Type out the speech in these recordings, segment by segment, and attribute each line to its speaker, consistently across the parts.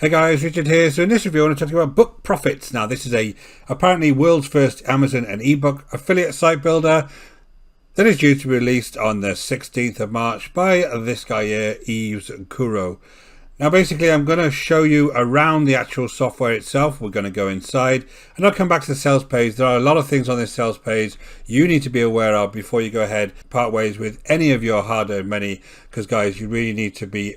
Speaker 1: Hey guys, Richard here. So in this review I want to talk about BookProfitz. Now this is apparently world's first Amazon and ebook affiliate site builder that is due to be released on the 16th of March by this guy here, Yves Kouyo. Now basically I'm going to show you around the actual software itself. We're going to go inside and I'll come back to the sales page. There are a lot of things on this sales page you need to be aware of before you go ahead part ways with any of your hard-earned money, because guys, you really need to be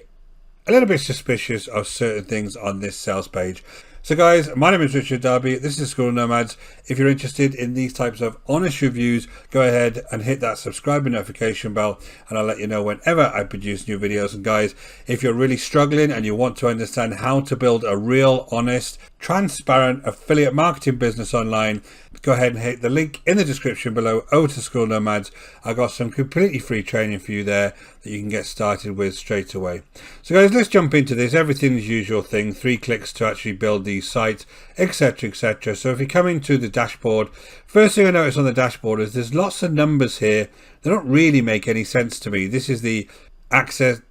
Speaker 1: a little bit suspicious of certain things on this sales page. So guys, my name is Richard Darby. This is School Nomads. If you're interested in these types of honest reviews, go ahead and hit that subscribe and notification bell and I'll let you know whenever I produce new videos. And guys, if you're really struggling and you want to understand how to build a real, honest, transparent affiliate marketing business online, go ahead and hit the link in the description below over to School Nomads. I got some completely free training for you there that you can get started with straight away. So guys, let's jump into this. Everything's usual thing, 3 clicks to actually build these sites, etc, etc. So if you come into the dashboard, first thing I notice on the dashboard is there's lots of numbers here. They don't really make any sense to me. This is the access,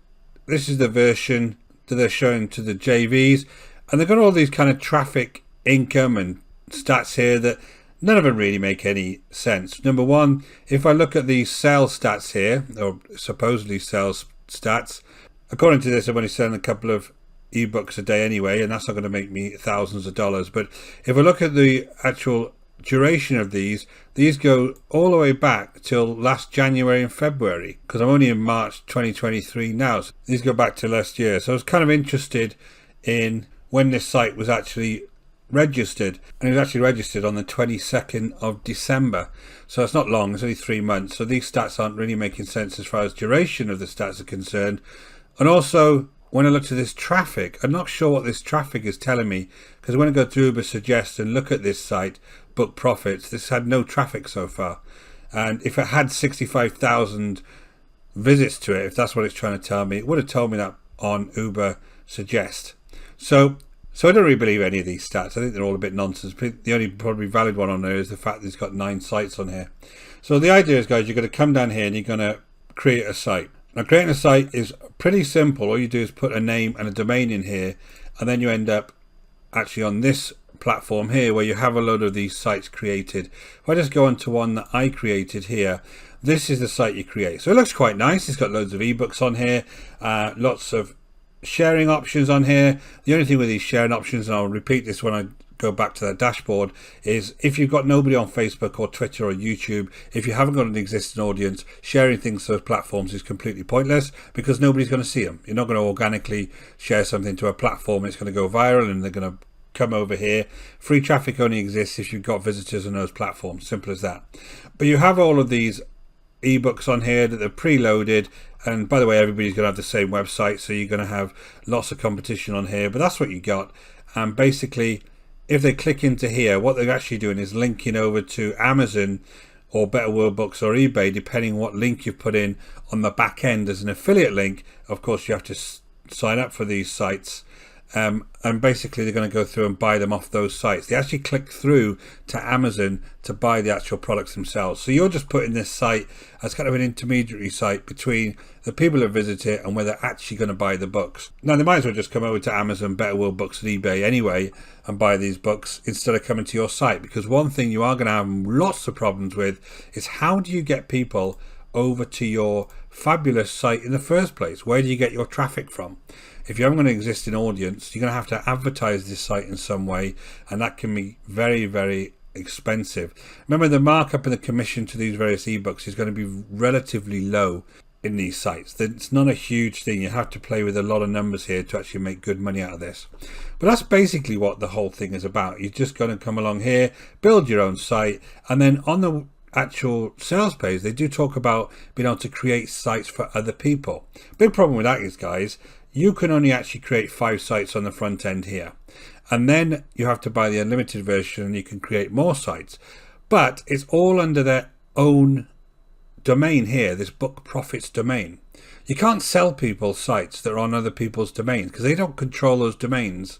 Speaker 1: this is the version that they're showing to the JVs, and they've got all these kind of traffic, income and stats here that none of them really make any sense. Number one, if I look at these sales stats here, or supposedly sales stats, according to this I'm only selling a couple of ebooks a day anyway, and that's not going to make me thousands of dollars. But if I look at the actual duration of these go all the way back till last January and February, because I'm only in March 2023 now, so these go back to last year. So I was kind of interested in when this site was actually registered, and it was actually registered on the 22nd of December, so it's not long, it's only 3 months. So these stats aren't really making sense as far as duration of the stats are concerned. And also when I look at this traffic, I'm not sure what this traffic is telling me, because when I go to Uber Suggest and look at this site BookProfitz, this had no traffic so far, and if it had 65,000 visits to it, if that's what it's trying to tell me, it would have told me that on Uber Suggest. So I don't really believe any of these stats. I think they're all a bit nonsense. The only probably valid one on there is the fact that it's got 9 sites on here. So the idea is, guys, you're going to come down here and you're going to create a site. Now creating a site is pretty simple. All you do is put a name and a domain in here, and then you end up actually on this platform here where you have a load of these sites created. If I just go on to one that I created here, this is the site you create. So it looks quite nice. It's got loads of ebooks on here, lots of sharing options on here. The only thing with these sharing options, and I'll repeat this when I go back to that dashboard, is if you've got nobody on Facebook or Twitter or YouTube, if you haven't got an existing audience, sharing things to those platforms is completely pointless, because nobody's going to see them. You're not going to organically share something to a platform. It's going to go viral and they're going to come over here. Free traffic only exists if you've got visitors on those platforms, simple as that. But you have all of these ebooks on here that are preloaded, and by the way, everybody's going to have the same website, so you're going to have lots of competition on here, but that's what you got. And basically if they click into here, what they're actually doing is linking over to Amazon or Better World Books or eBay, depending what link you've put in on the back end as an affiliate link. Of course you have to sign up for these sites, and basically they're going to go through and buy them off those sites. They actually click through to Amazon to buy the actual products themselves. So you're just putting this site as kind of an intermediary site between the people that visit it and where they're actually going to buy the books. Now they might as well just come over to Amazon, Better World Books and eBay anyway and buy these books instead of coming to your site, because one thing you are going to have lots of problems with is how do you get people over to your fabulous site in the first place? Where do you get your traffic from? If you haven't got an existing audience, you're going to have to advertise this site in some way, and that can be very, very expensive. Remember, the markup and the commission to these various ebooks is going to be relatively low in these sites. It's not a huge thing. You have to play with a lot of numbers here to actually make good money out of this. But that's basically what the whole thing is about. You're just going to come along here, build your own site, and then on the actual sales page they do talk about being able to create sites for other people. Big problem with that is, guys, you can only actually create 5 sites on the front end here, and then you have to buy the unlimited version and you can create more sites, but it's all under their own domain here, this BookProfitz domain. You can't sell people sites that are on other people's domains because they don't control those domains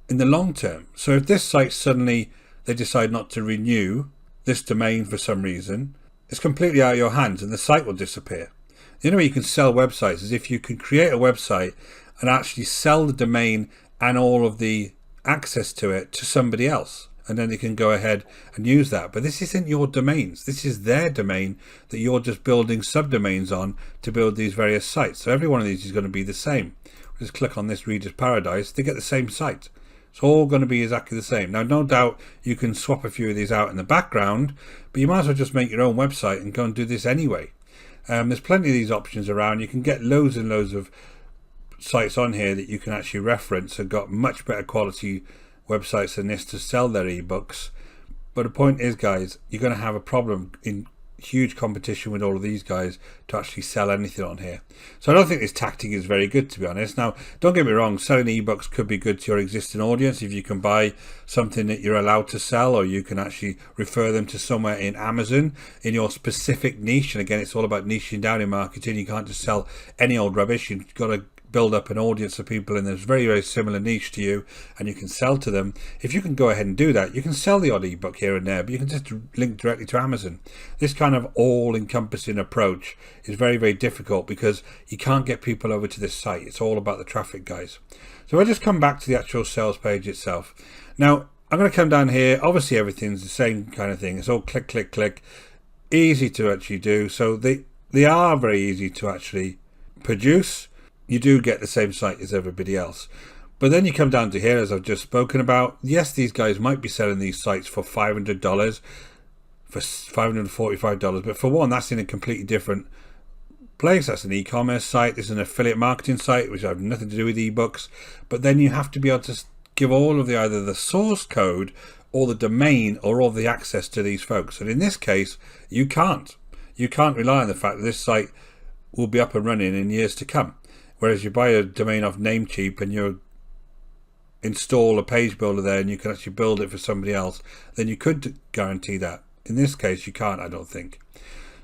Speaker 1: in the long term. So if this site suddenly they decide not to renew this domain for some reason, it's completely out of your hands and the site will disappear. The only way you can sell websites is if you can create a website and actually sell the domain and all of the access to it to somebody else, and then they can go ahead and use that. But this isn't your domains, this is their domain that you're just building subdomains on to build these various sites. So every one of these is going to be the same. Just click on this Reader's Paradise, they get the same site. It's all going to be exactly the same. Now, no doubt you can swap a few of these out in the background, but you might as well just make your own website and go and do this anyway. There's plenty of these options around. You can get loads and loads of sites on here that you can actually reference and got much better quality websites than this to sell their ebooks. But the point is, guys, you're going to have a problem in huge competition with all of these guys to actually sell anything on here. So I don't think this tactic is very good, to be honest. Now, don't get me wrong, selling ebooks could be good to your existing audience if you can buy something that you're allowed to sell, or you can actually refer them to somewhere in Amazon in your specific niche. And again, it's all about niching down in marketing. You can't just sell any old rubbish. You've got to build up an audience of people in this very, very similar niche to you, and you can sell to them. If you can go ahead and do that, you can sell the odd ebook here and there, but you can just link directly to Amazon. This kind of all-encompassing approach is very, very difficult because you can't get people over to this site. It's all about the traffic, guys. So I'll just come back to the actual sales page itself. Now, I'm going to come down here. Obviously, everything's the same kind of thing. It's all click, click, click. Easy to actually do. So they are very easy to actually produce. You do get the same site as everybody else. But then you come down to here, as I've just spoken about. Yes, these guys might be selling these sites for $500, for $545, but for one, that's in a completely different place. That's an e-commerce site. This is an affiliate marketing site, which have nothing to do with ebooks. But then you have to be able to give all of the either the source code or the domain or all the access to these folks. And in this case, you can't. You can't rely on the fact that this site will be up and running in years to come. Whereas you buy a domain off Namecheap and you install a page builder there and you can actually build it for somebody else, then you could guarantee that. In this case, you can't, I don't think.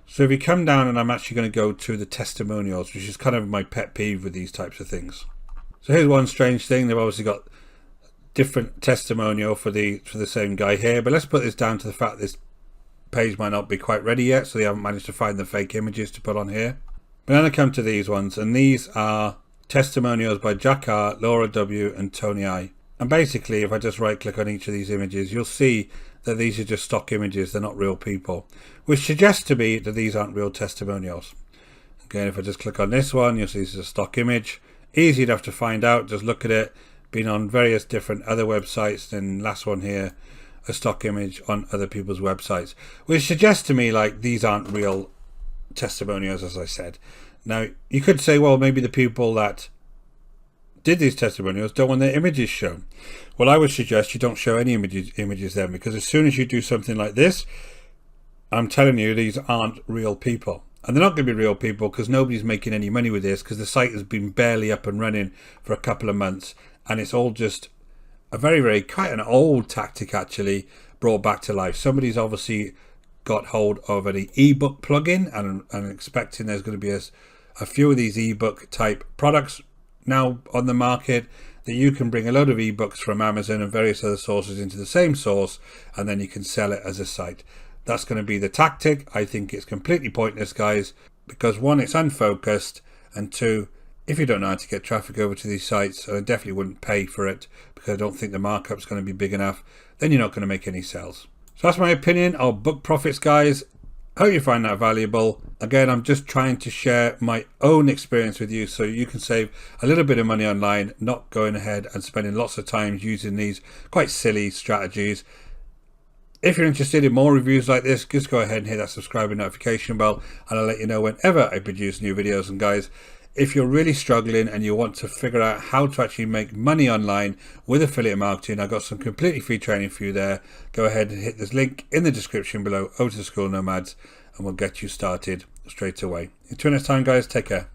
Speaker 1: So if you come down, and I'm actually going to go to the testimonials, which is kind of my pet peeve with these types of things. So here's one strange thing. They've obviously got different testimonial for the same guy here, but let's put this down to the fact this page might not be quite ready yet, so they haven't managed to find the fake images to put on here. But then I come to these ones, and these are testimonials by Jack R, Laura W, and Tony I. And basically, if I just right click on each of these images, you'll see that these are just stock images. They're not real people, which suggests to me that these aren't real testimonials. Again, if I just click on this one, you'll see this is a stock image. Easy enough to find out. Just look at it. Been on various different other websites. And last one here, a stock image on other people's websites, which suggests to me like these aren't real testimonials, as I said. Now, you could say, well, maybe the people that did these testimonials don't want their images shown. Well, I would suggest you don't show any images then, because as soon as you do something like this, I'm telling you, these aren't real people. And they're not going to be real people because nobody's making any money with this, because the site has been barely up and running for a couple of months, and it's all just a very, very quite an old tactic actually brought back to life. Somebody's obviously got hold of an ebook plugin, and I'm expecting there's going to be a few of these ebook type products now on the market that you can bring a load of ebooks from Amazon and various other sources into the same source, and then you can sell it as a site. That's going to be the tactic. I think it's completely pointless, guys, because one, it's unfocused, and two, if you don't know how to get traffic over to these sites, and I definitely wouldn't pay for it because I don't think the markup's going to be big enough, then you're not going to make any sales. So that's my opinion of BookProfitz, guys. Hope you find that valuable. Again, I'm just trying to share my own experience with you so you can save a little bit of money online, not going ahead and spending lots of time using these quite silly strategies. If you're interested in more reviews like this, just go ahead and hit that subscribe and notification bell, and I'll let you know whenever I produce new videos. And guys, if you're really struggling and you want to figure out how to actually make money online with affiliate marketing, I've got some completely free training for you there. Go ahead and hit this link in the description below over to School Nomads, and we'll get you started straight away. Until next time, guys, take care.